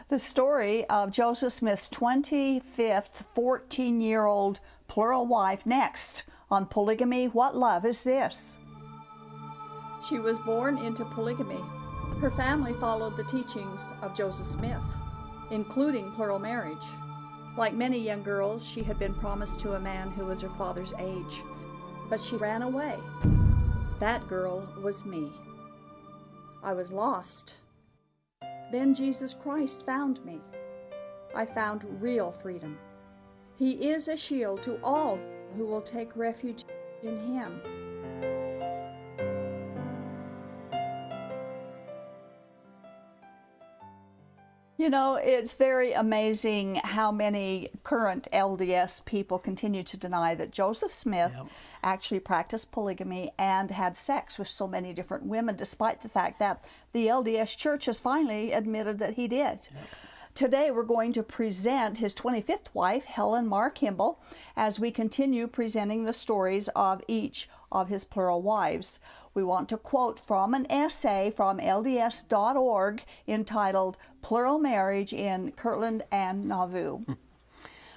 The story of Joseph Smith's 25th 14-year-old plural wife next on Polygamy, What Love Is This? She was born into polygamy. Her family followed the teachings of Joseph Smith, including plural marriage. Like many young girls, she had been promised to a man who was her father's age, but she ran away. That girl was me. I was lost. Then Jesus Christ found me. I found real freedom. He is a shield to all who will take refuge in Him. You know, it's very amazing how many current LDS people continue to deny that Joseph Smith actually practiced polygamy and had sex with so many different women, despite the fact that the LDS Church has finally admitted that he did. Today we're going to present his 25th wife, Helen Kimball, as we continue presenting the stories of each of his plural wives. We want to quote from an essay from LDS.org entitled Plural Marriage in Kirtland and Nauvoo.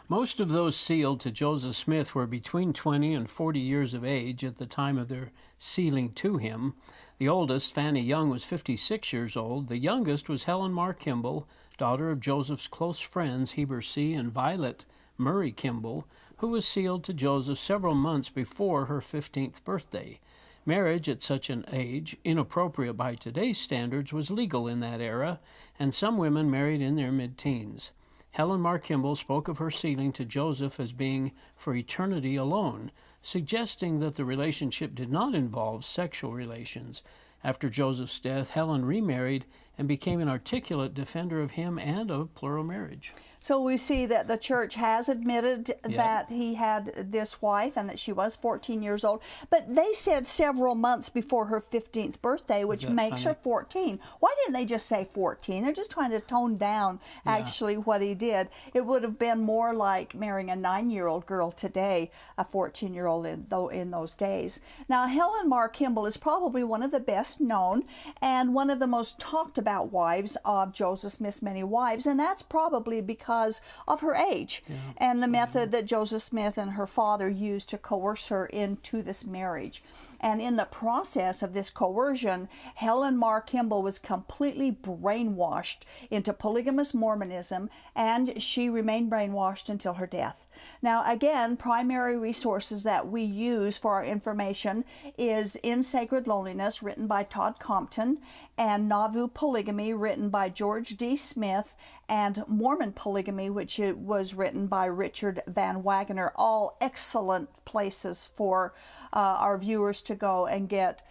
Most of those sealed to Joseph Smith were between 20 and 40 years of age at the time of their sealing to him. The oldest, Fanny Young, was 56 years old. The youngest was Helen Kimball, daughter of Joseph's close friends Heber C. and Violet Murray Kimball, who was sealed to Joseph several months before her 15th birthday. Marriage at such an age, inappropriate by today's standards, was legal in that era, and some women married in their mid-teens. Helen Kimball spoke of her sealing to Joseph as being for eternity alone, suggesting that the relationship did not involve sexual relations. After Joseph's death, Helen remarried and became an articulate defender of him and of plural marriage. So we see that the church has admitted that he had this wife and that she was 14 years old, but they said several months before her 15th birthday, which makes her 14. Why didn't they just say 14? They're just trying to tone down actually what he did. It would have been more like marrying a 9-year-old girl today, a 14-year-old in those days. Now, Helen Kimball is probably one of the best known and one of the most talked about wives of Joseph Smith's many wives, and that's probably because of her age and the method that Joseph Smith and her father used to coerce her into this marriage. And in the process of this coercion, Helen Kimball was completely brainwashed into polygamous Mormonism, and she remained brainwashed until her death. Now, again, primary resources that we use for our information is In Sacred Loneliness, written by Todd Compton, and Nauvoo Polygamy, written by George D. Smith, and Mormon Polygamy, which was written by Richard Van Wagoner. All excellent places for our viewers to go and get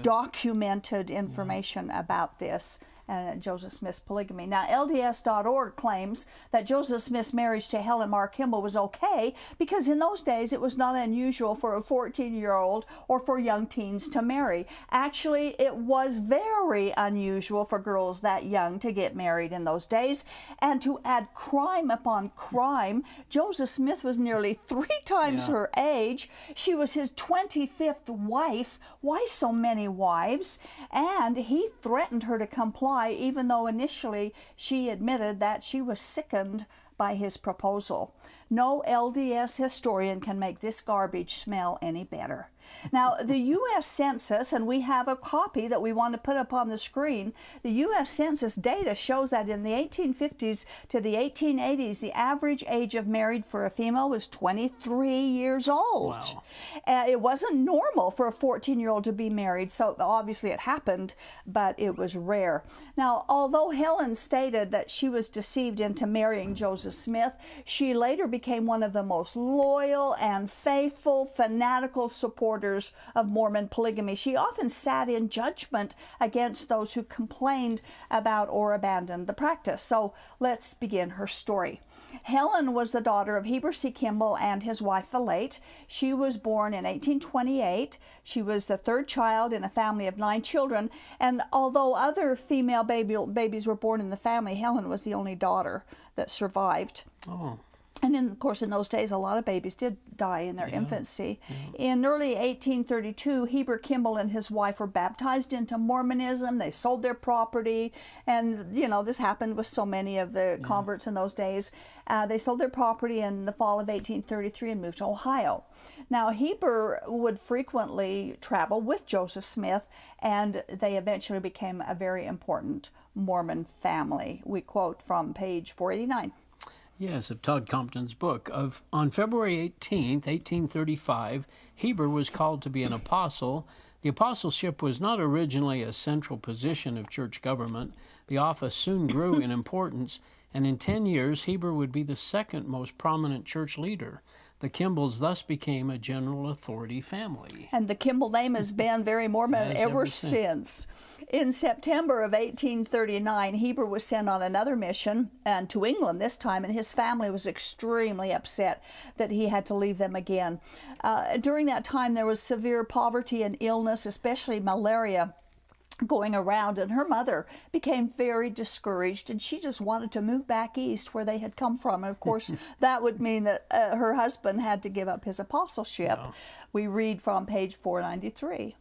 documented information about this. Joseph Smith's polygamy. Now, LDS.org claims that Joseph Smith's marriage to Helen Kimball was okay because in those days it was not unusual for a 14-year-old or for young teens to marry. Actually, it was very unusual for girls that young to get married in those days. And to add crime upon crime, Joseph Smith was nearly 3 times her age. She was his 25th wife. Why so many wives? And he threatened her to comply, even though initially she admitted that she was sickened by his proposal. No LDS historian can make this garbage smell any better. Now, the U.S. Census, and we have a copy that we want to put up on the screen, the U.S. Census data shows that in the 1850s to the 1880s, the average age of married for a female was 23 years old. Wow. It wasn't normal for a 14-year-old to be married, so obviously it happened, but it was rare. Now, although Helen stated that she was deceived into marrying Joseph Smith, she later became one of the most loyal and faithful, fanatical supporters of Mormon polygamy. She often sat in judgment against those who complained about or abandoned the practice. So let's begin her story. Helen was the daughter of Heber C. Kimball and his wife Violet. She was born in 1828. She was the 3rd child in a family of 9 children, and although other female babies were born in the family, Helen was the only daughter that survived. And of course, in those days, a lot of babies did die in their infancy. In early 1832, Heber Kimball and his wife were baptized into Mormonism. They sold their property. And, this happened with so many of the converts in those days. They sold their property in the fall of 1833 and moved to Ohio. Now, Heber would frequently travel with Joseph Smith, and they eventually became a very important Mormon family. We quote from page 489. Yes, of Todd Compton's book. On February 18th, 1835, Heber was called to be an apostle. The apostleship was not originally a central position of church government. The office soon grew in importance, and in 10 years, Heber would be the second most prominent church leader. The Kimballs thus became a general authority family. And the Kimball name has been very Mormon ever since. In September of 1839, Heber was sent on another mission, and to England this time, and his family was extremely upset that he had to leave them again. During that time, there was severe poverty and illness, especially malaria, going around, and her mother became very discouraged, and she just wanted to move back east where they had come from. And of course, that would mean that her husband had to give up his apostleship. Oh. We read from page 493.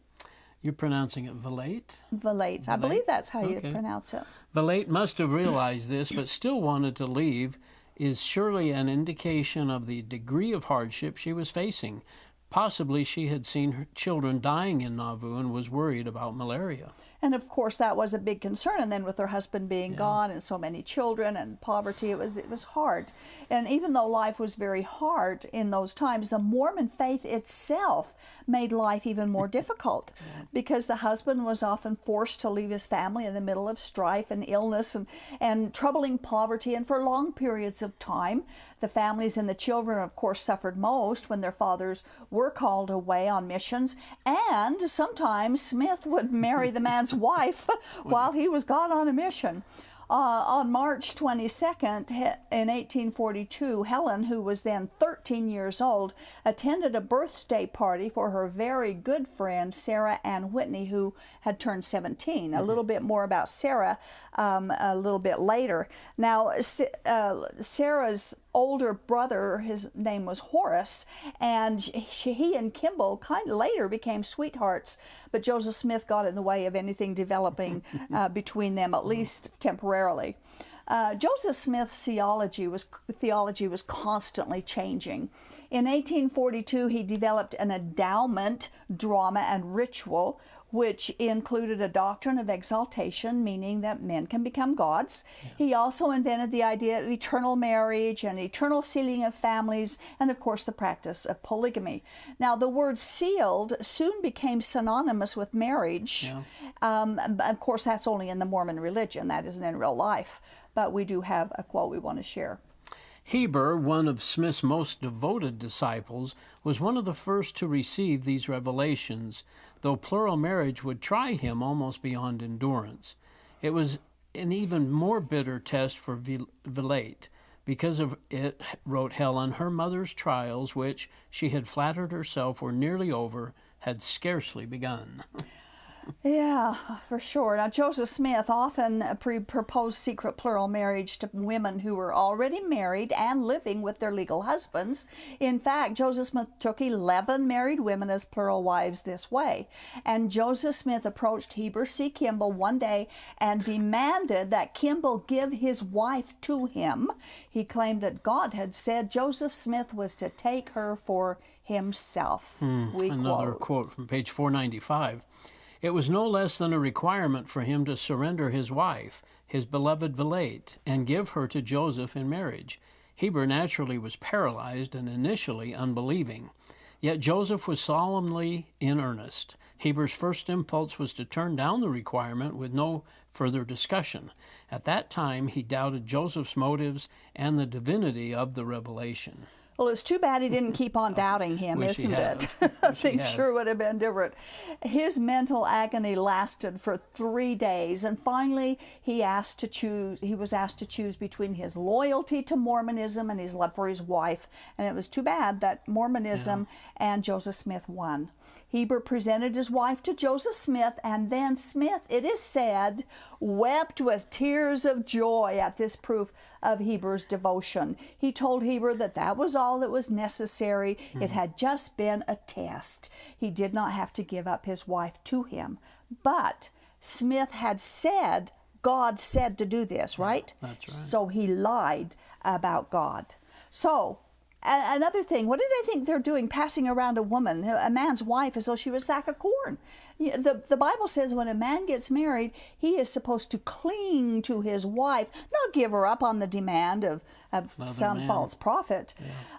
You're pronouncing it Velate? Velate. I believe that's how you pronounce it. Velate must have realized this, but still wanted to leave, is surely an indication of the degree of hardship she was facing. Possibly she had seen her children dying in Nauvoo and was worried about malaria. And of course that was a big concern. And then with her husband being gone and so many children and poverty, it was hard. And even though life was very hard in those times, the Mormon faith itself made life even more difficult because the husband was often forced to leave his family in the middle of strife and illness and troubling poverty. And for long periods of time, the families and the children, of course, suffered most when their fathers were called away on missions. And sometimes Smith would marry the man's wife while he was gone on a mission. On March 22nd, in 1842, Helen, who was then 13 years old, attended a birthday party for her very good friend, Sarah Ann Whitney, who had turned 17. A little bit more about Sarah a little bit later. Now, Sarah's older brother, his name was Horace, and he and Kimball kind of later became sweethearts, but Joseph Smith got in the way of anything developing between them, at least temporarily. Joseph Smith's theology was constantly changing. In 1842, he developed an endowment, drama, and ritual, which included a doctrine of exaltation, meaning that men can become gods. He also invented the idea of eternal marriage and eternal sealing of families, and of course the practice of polygamy. Now, the word sealed soon became synonymous with marriage. Of course, that's only in the Mormon religion. That isn't in real life. But we do have a quote we want to share. Heber, one of Smith's most devoted disciples, was one of the first to receive these revelations, though plural marriage would try him almost beyond endurance. It was an even more bitter test for Velate. Because of it, wrote Helen, her mother's trials, which she had flattered herself were nearly over, had scarcely begun. Yeah, for sure. Now, Joseph Smith often proposed secret plural marriage to women who were already married and living with their legal husbands. In fact, Joseph Smith took 11 married women as plural wives this way. And Joseph Smith approached Heber C. Kimball one day and demanded that Kimball give his wife to him. He claimed that God had said Joseph Smith was to take her for himself. Another quote from page 495. It was no less than a requirement for him to surrender his wife, his beloved Velate, and give her to Joseph in marriage. Heber naturally was paralyzed and initially unbelieving. Yet Joseph was solemnly in earnest. Heber's first impulse was to turn down the requirement with no further discussion. At that time, he doubted Joseph's motives and the divinity of the revelation. Well, it's too bad he didn't keep on doubting him, Wish he isn't had. it? I Wish he think had. sure would have been different. His mental agony lasted for 3 days, and finally he was asked to choose between his loyalty to Mormonism and his love for his wife. And it was too bad that Mormonism and Joseph Smith won. Heber presented his wife to Joseph Smith, and then Smith, it is said, wept with tears of joy at this proof of Heber's devotion. He told Heber that that was all that was necessary. It had just been a test. He did not have to give up his wife to him. But Smith had said, God said to do this, right? That's right. So he lied about God. So, another thing, what do they think they're doing, passing around a woman, a man's wife, as though she was a sack of corn? The Bible says when a man gets married, he is supposed to cling to his wife, not give her up on the demand of some man. false prophet.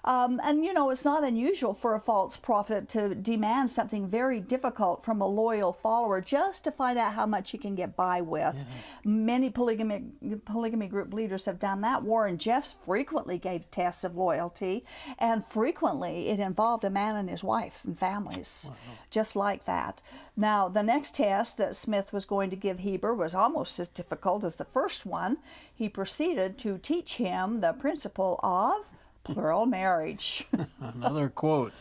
And it's not unusual for a false prophet to demand something very difficult from a loyal follower just to find out how much he can get by with. Many polygamy group leaders have done that. Warren Jeffs frequently gave tests of loyalty, and frequently it involved a man and his wife and families, just like that. Now, the next test that Smith was going to give Heber was almost as difficult as the first one. He proceeded to teach him the principle of plural marriage. Another quote.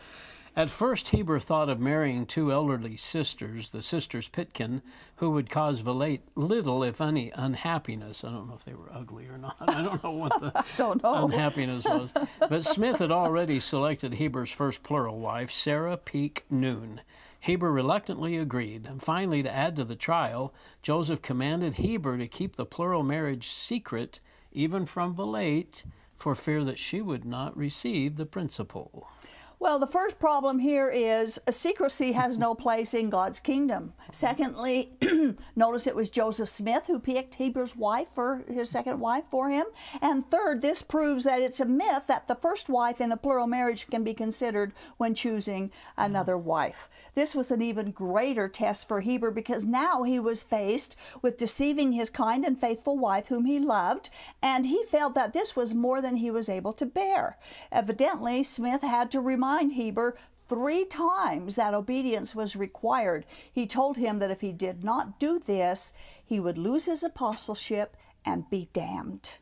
At first, Heber thought of marrying 2 elderly sisters, the sisters Pitkin, who would cause Valete little, if any, unhappiness. I don't know if they were ugly or not. I don't know what the unhappiness was. But Smith had already selected Heber's first plural wife, Sarah Peak Noon. Heber reluctantly agreed, and finally, to add to the trial, Joseph commanded Heber to keep the plural marriage secret, even from Valete, for fear that she would not receive the principle. Well, the first problem here is secrecy has no place in God's kingdom. Secondly, notice it was Joseph Smith who picked Heber's wife for his second wife for him. And third, this proves that it's a myth that the first wife in a plural marriage can be considered when choosing another wife. This was an even greater test for Heber because now he was faced with deceiving his kind and faithful wife whom he loved, and he felt that this was more than he was able to bear. Evidently, Smith had to remind Heber 3 times that obedience was required. He told him that if he did not do this, he would lose his apostleship and be damned.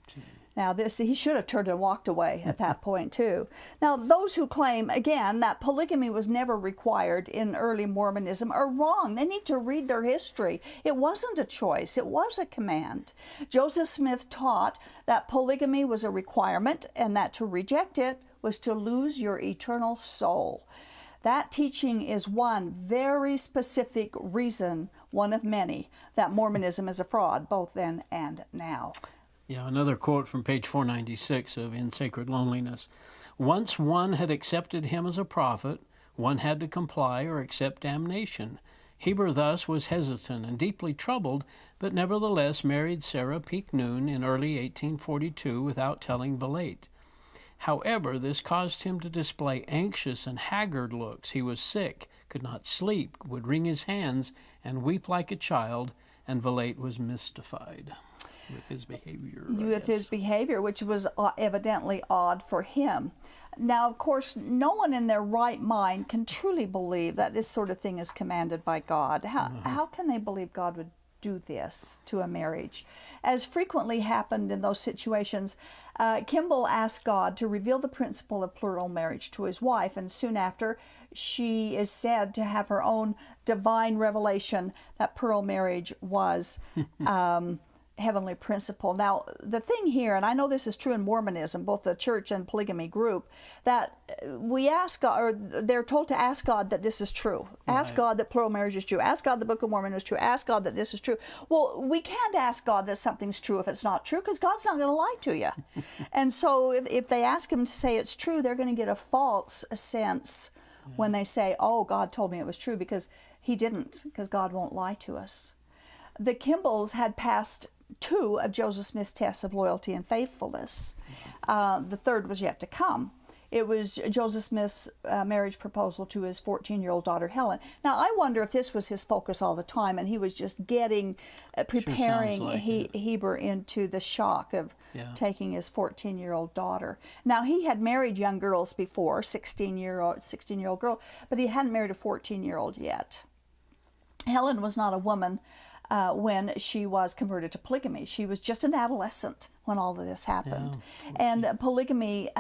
Now, he should have turned and walked away at that point, too. Now, those who claim, again, that polygamy was never required in early Mormonism are wrong. They need to read their history. It wasn't a choice. It was a command. Joseph Smith taught that polygamy was a requirement and that to reject it was to lose your eternal soul. That teaching is one very specific reason, one of many, that Mormonism is a fraud, both then and now. Yeah, another quote from page 496 of In Sacred Loneliness. Once one had accepted him as a prophet, one had to comply or accept damnation. Heber thus was hesitant and deeply troubled, but nevertheless married Sarah Peak Noon in early 1842 without telling Valete. However, this caused him to display anxious and haggard looks. He was sick, could not sleep, would wring his hands, and weep like a child, and Valete was mystified with his behavior. His behavior, which was evidently odd for him. Now, of course, no one in their right mind can truly believe that this sort of thing is commanded by God. How can they believe God would do this to a marriage? As frequently happened in those situations, Kimball asked God to reveal the principle of plural marriage to his wife, and soon after, she is said to have her own divine revelation that plural marriage was heavenly principle. Now, the thing here, and I know this is true in Mormonism, both the church and polygamy group, that we ask God, or they're told to ask God that this is true. Ask God that plural marriage is true. Ask God the Book of Mormon is true. Ask God that this is true. Well, we can't ask God that something's true if it's not true, because God's not going to lie to you. And so if they ask him to say it's true, they're going to get a false sense when they say, oh, God told me it was true, because he didn't, because God won't lie to us. The Kimballs had passed 2 of Joseph Smith's tests of loyalty and faithfulness. The third was yet to come. It was Joseph Smith's marriage proposal to his 14-year-old daughter, Helen. Now, I wonder if this was his focus all the time, and he was just preparing Sure like Heber into the shock of taking his 14-year-old daughter. Now, he had married young girls before, 16-year-old girl, but he hadn't married a 14-year-old yet. Helen was not a woman when she was converted to polygamy. She was just an adolescent when all of this happened. And polygamy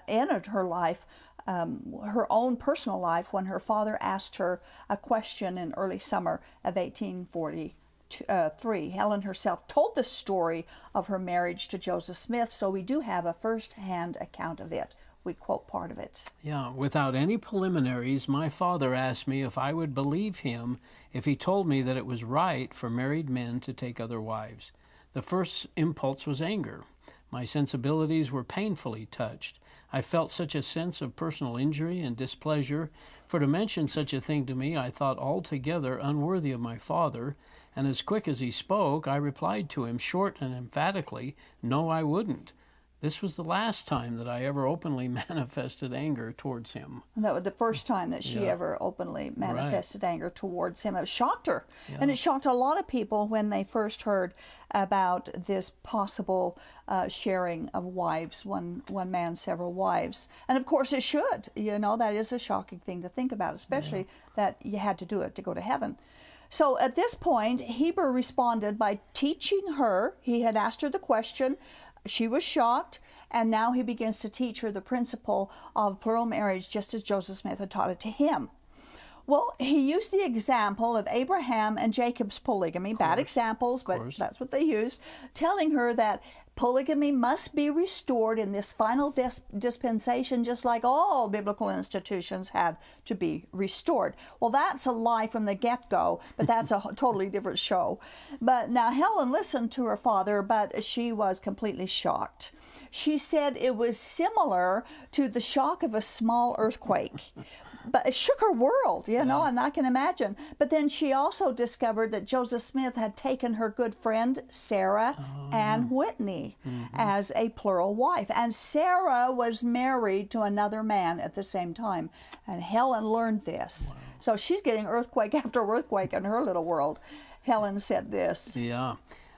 entered her life, her own personal life, when her father asked her a question in early summer of 1843. Helen herself told the story of her marriage to Joseph Smith, so we do have a first-hand account of it. We quote part of it. Yeah, without any preliminaries, my father asked me if I would believe him if he told me that it was right for married men to take other wives. The first impulse was anger. My sensibilities were painfully touched. I felt such a sense of personal injury and displeasure, for to mention such a thing to me I thought altogether unworthy of my father, and as quick as he spoke, I replied to him short and emphatically, "No, I wouldn't." This was the last time that I ever openly manifested anger towards him. That was the first time that she ever openly manifested anger towards him. It shocked her. And it shocked a lot of people when they first heard about this possible sharing of wives, one man, several wives. And of course it should. You know, that is a shocking thing to think about, especially that you had to do it to go to heaven. So at this point, Heber responded by teaching her. He had asked her the question. She was shocked, and now he begins to teach her the principle of plural marriage, just as Joseph Smith had taught it to him. Well, he used the example of Abraham and Jacob's polygamy, bad examples, but that's what they used, telling her that polygamy must be restored in this final dispensation, just like all biblical institutions had to be restored. Well, that's a lie from the get-go, but that's a totally different show. But now Helen listened to her father, but she was completely shocked. She said it was similar to the shock of a small earthquake. But it shook her world, you know, and I can imagine. But then she also discovered that Joseph Smith had taken her good friend, Sarah Ann Whitney, as a plural wife. And Sarah was married to another man at the same time. And Helen learned this. Wow. So she's getting earthquake after earthquake in her little world. Helen said this. Yeah.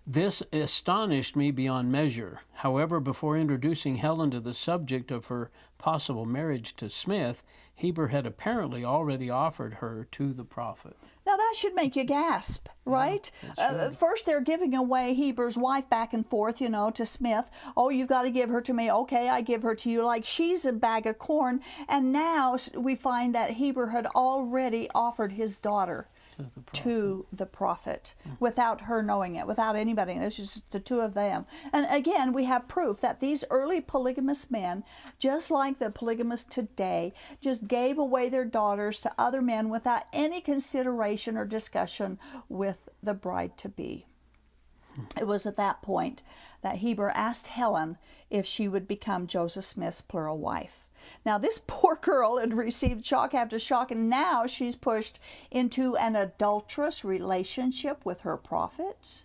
This astonished me beyond measure. However, before introducing Helen to the subject of her possible marriage to Smith, Heber had apparently already offered her to the prophet. Now that should make you gasp, right? First they're giving away Heber's wife back and forth, you know, to Smith. Oh, you've got to give her to me. Okay, I give her to you, like she's a bag of corn. And now we find that Heber had already offered his daughter to the prophet without her knowing it, without anybody. This is just the two of them. And again, we have proof that these early polygamous men, just like the polygamists today, just gave away their daughters to other men without any consideration or discussion with the bride-to-be. It was at that point that Heber asked Helen if she would become Joseph Smith's plural wife. Now, this poor girl had received shock after shock, and now she's pushed into an adulterous relationship with her prophet.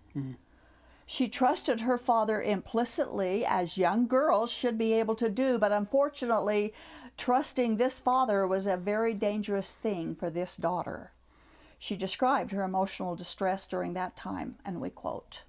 She trusted her father implicitly, as young girls should be able to do, but unfortunately, trusting this father was a very dangerous thing for this daughter. She described her emotional distress during that time, and we quote,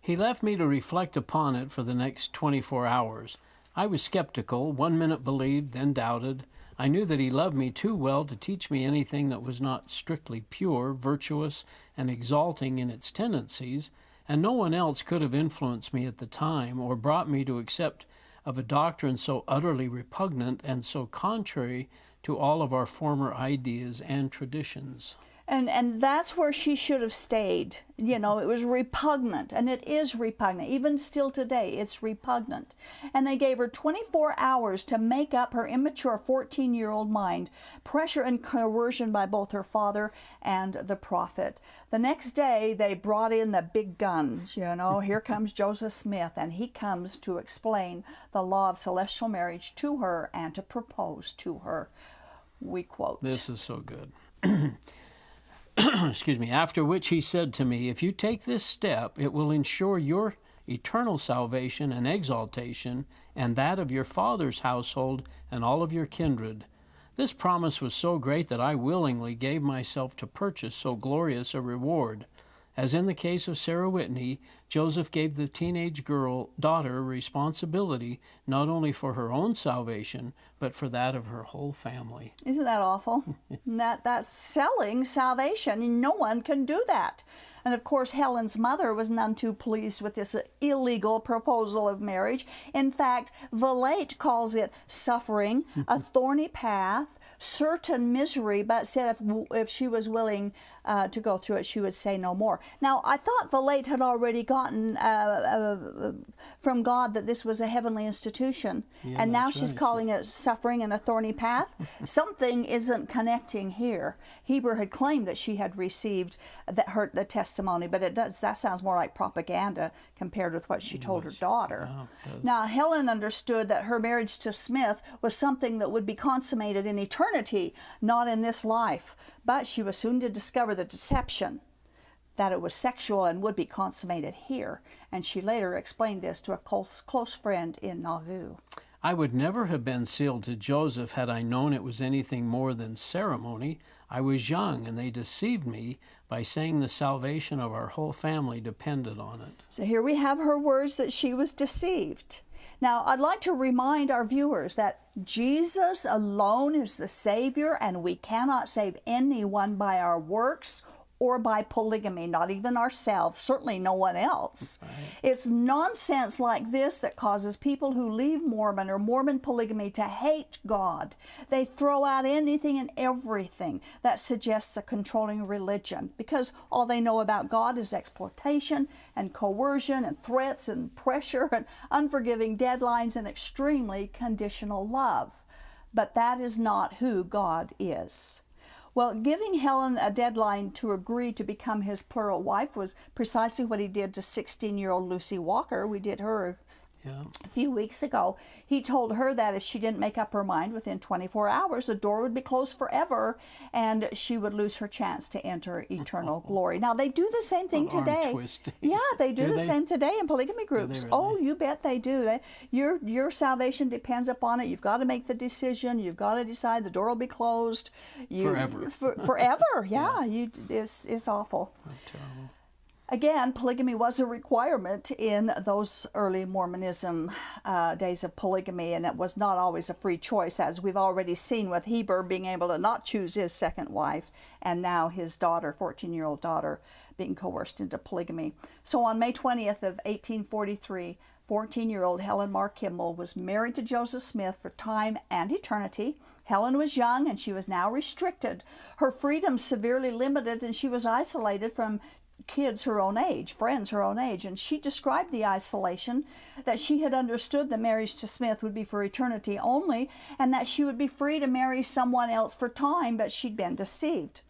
"He left me to reflect upon it for the next 24 hours. I was skeptical, 1 minute believed, then doubted. I knew that he loved me too well to teach me anything that was not strictly pure, virtuous, and exalting in its tendencies, and no one else could have influenced me at the time or brought me to accept of a doctrine so utterly repugnant and so contrary to all of our former ideas and traditions." And that's where she should have stayed. You know, it was repugnant, and it is repugnant. Even still today, it's repugnant. And they gave her 24 hours to make up her immature 14-year-old mind, pressure and coercion by both her father and the prophet. The next day, they brought in the big guns, you know. Here comes Joseph Smith, and he comes to explain the law of celestial marriage to her and to propose to her. We quote. This is so good. Excuse me. "After which he said to me, 'If you take this step, it will ensure your eternal salvation and exaltation, and that of your father's household and all of your kindred. This promise was so great that I willingly gave myself to purchase so glorious a reward. As in the case of Sarah Whitney, Joseph gave the teenage daughter responsibility not only for her own salvation, but for that of her whole family. Isn't that awful? That's selling salvation, and no one can do that. And of course, Helen's mother was none too pleased with this illegal proposal of marriage. In fact, Valete calls it suffering, a thorny path, certain misery, but said if she was willing to go through it, she would say no more. Now, I thought Valete had already gotten from God that this was a heavenly institution, and now she's calling it suffering and a thorny path. Something isn't connecting here. Heber had claimed that she had received the testimony, but that sounds more like propaganda compared with what she told her daughter. Now, Helen understood that her marriage to Smith was something that would be consummated in eternity, not in this life. But she was soon to discover the deception, that it was sexual and would be consummated here. And she later explained this to a close friend in Nauvoo. I would never have been sealed to Joseph had I known it was anything more than ceremony. I was young, and they deceived me by saying the salvation of our whole family depended on it. So here we have her words that she was deceived. Now, I'd like to remind our viewers that Jesus alone is the Savior, and we cannot save anyone by our works or by polygamy, not even ourselves, certainly no one else. Right. It's nonsense like this that causes people who leave Mormon or Mormon polygamy to hate God. They throw out anything and everything that suggests a controlling religion, because all they know about God is exploitation and coercion and threats and pressure and unforgiving deadlines and extremely conditional love. But that is not who God is. Well, giving Helen a deadline to agree to become his plural wife was precisely what he did to 16-year-old Lucy Walker. We did her a few weeks ago. He told her that if she didn't make up her mind within 24 hours, the door would be closed forever and she would lose her chance to enter eternal glory. Now, they do the same thing today. Yeah, they do the same today in polygamy groups. Really? Oh, you bet they do. Your salvation depends upon it. You've got to make the decision. You've got to decide. The door will be closed. Forever. Forever, yeah. It's awful. Oh, terrible. Again, polygamy was a requirement in those early Mormonism days of polygamy, and it was not always a free choice, as we've already seen with Heber being able to not choose his second wife, and now his daughter, 14-year-old daughter, being coerced into polygamy. So on May 20th of 1843, 14-year-old Helen Kimball was married to Joseph Smith for time and eternity. Helen was young, and she was now restricted. Her freedom severely limited, and she was isolated from kids her own age, friends her own age, and she described the isolation, that she had understood the marriage to Smith would be for eternity only, and that she would be free to marry someone else for time, but she'd been deceived.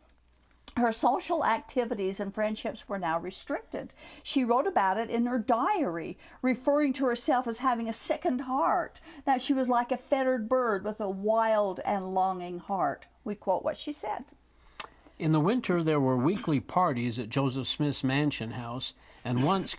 Her social activities and friendships were now restricted. She wrote about it in her diary, referring to herself as having a sickened heart, that she was like a fettered bird with a wild and longing heart. We quote what she said. In the winter, there were weekly parties at Joseph Smith's mansion house, and once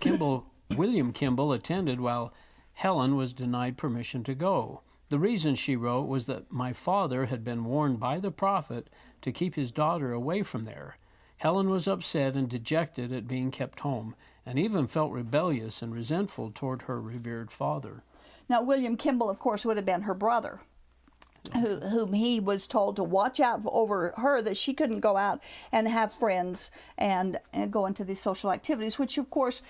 William Kimball attended while Helen was denied permission to go. The reason, she wrote, was that my father had been warned by the prophet to keep his daughter away from there. Helen was upset and dejected at being kept home, and even felt rebellious and resentful toward her revered father. Now, William Kimball, of course, would have been her brother, whom he was told to watch out over her, that she couldn't go out and have friends and go into these social activities, which, of course,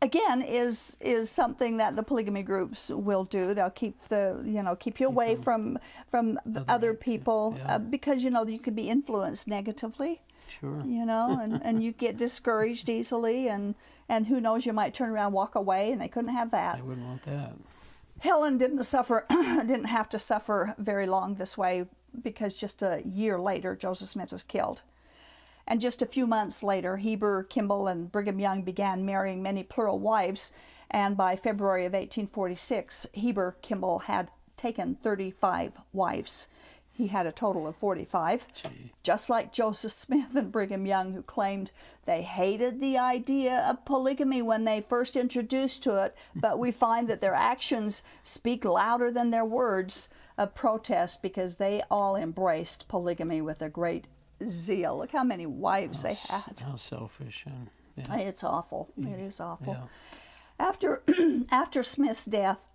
again, is something that the polygamy groups will do. They'll keep you away from other people, because you can be influenced negatively. Sure. And you get discouraged easily, and who knows, you might turn around, walk away, and they couldn't have that. They wouldn't want that. Helen didn't have to suffer very long this way, because just a year later, Joseph Smith was killed. And just a few months later, Heber, Kimball, and Brigham Young began marrying many plural wives, and by February of 1846, Heber Kimball had taken 35 wives. He had a total of 45, just like Joseph Smith and Brigham Young, who claimed they hated the idea of polygamy when they first introduced to it, but we find that their actions speak louder than their words of protest, because they all embraced polygamy with a great zeal. Look how many wives they had. How selfish. And, It's awful. It is awful. Yeah. After Smith's death,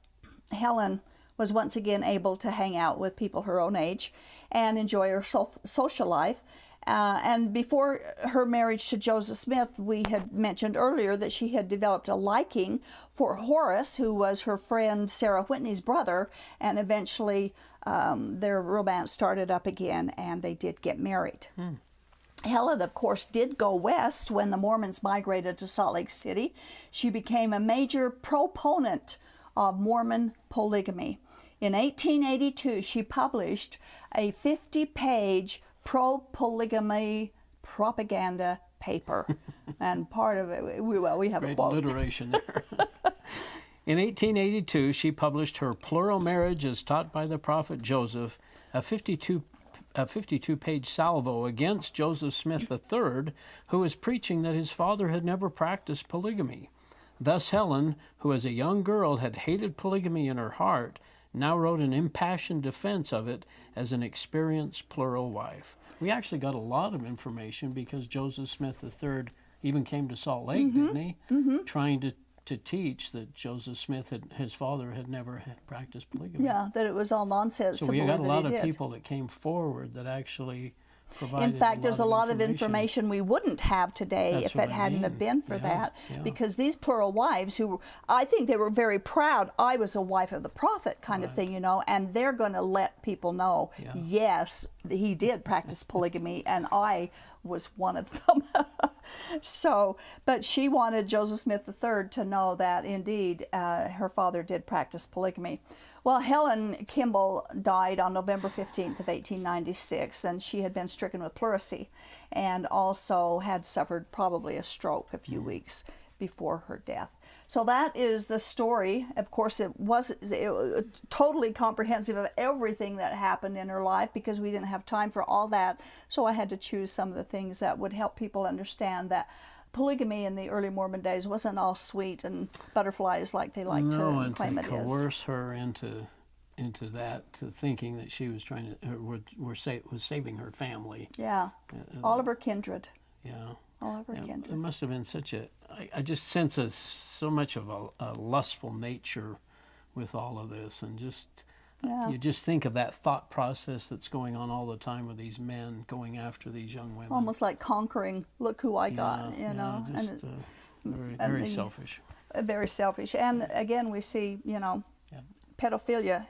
Helen was once again able to hang out with people her own age and enjoy her social life. And before her marriage to Joseph Smith, we had mentioned earlier that she had developed a liking for Horace, who was her friend Sarah Whitney's brother, and eventually their romance started up again, and they did get married. Helen, of course, did go west when the Mormons migrated to Salt Lake City. She became a major proponent of Mormon polygamy. In 1882, she published a 50-page pro-polygamy propaganda paper. And part of it, we have Great a quote. alliteration there. In 1882, she published her Plural Marriage as Taught by the Prophet Joseph, a 52-page salvo against Joseph Smith III, who was preaching that his father had never practiced polygamy. Thus Helen, who as a young girl had hated polygamy in her heart, now wrote an impassioned defense of it as an experienced plural wife. We actually got a lot of information because Joseph Smith III even came to Salt Lake, didn't he? Trying to teach that Joseph Smith, his father, had never practiced polygamy. Yeah, that it was all nonsense. So we got a lot of people that came forward that actually provided. In fact, there's a lot of information we wouldn't have today if it hadn't have been for that. Because these plural wives, who I think they were very proud, I was a wife of the prophet kind of thing, and they're going to let people know, yes, he did practice polygamy, and I was one of them. But she wanted Joseph Smith III to know that indeed her father did practice polygamy. Well, Helen Kimball died on November 15th of 1896, and she had been stricken with pleurisy and also had suffered probably a stroke a few weeks before her death. So that is the story. Of course, it was totally comprehensive of everything that happened in her life, because we didn't have time for all that. So I had to choose some of the things that would help people understand that polygamy in the early Mormon days wasn't all sweet and butterflies like they like to claim it is. And to coerce her into that, to thinking that she was trying to, was saving her family. Yeah, all of her kindred. Yeah. All of her kindred. It must have been such I just sense so much of a lustful nature with all of this, and just you just think of that thought process that's going on all the time with these men going after these young women. Almost like conquering, look who I got, Just very selfish. Very selfish. And again, we see, pedophilia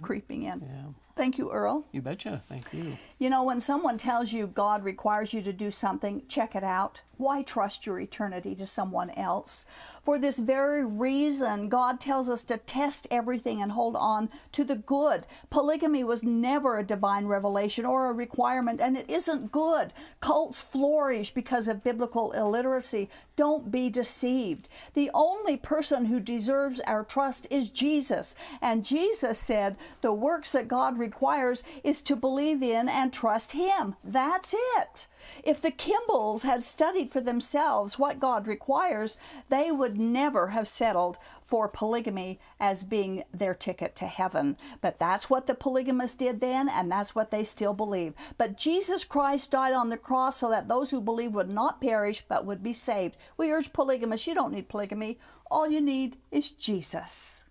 creeping in. Yeah. Thank you, Earl. You betcha. Thank you. When someone tells you God requires you to do something, check it out. Why trust your eternity to someone else? For this very reason, God tells us to test everything and hold on to the good. Polygamy was never a divine revelation or a requirement, and it isn't good. Cults flourish because of biblical illiteracy. Don't be deceived. The only person who deserves our trust is Jesus. And Jesus said the works that God requires is to believe in and trust Him. That's it. If the Kimballs had studied for themselves what God requires, they would never have settled for polygamy as being their ticket to heaven. But that's what the polygamists did then, and that's what they still believe. But Jesus Christ died on the cross so that those who believe would not perish but would be saved. We urge polygamists, you don't need polygamy. All you need is Jesus.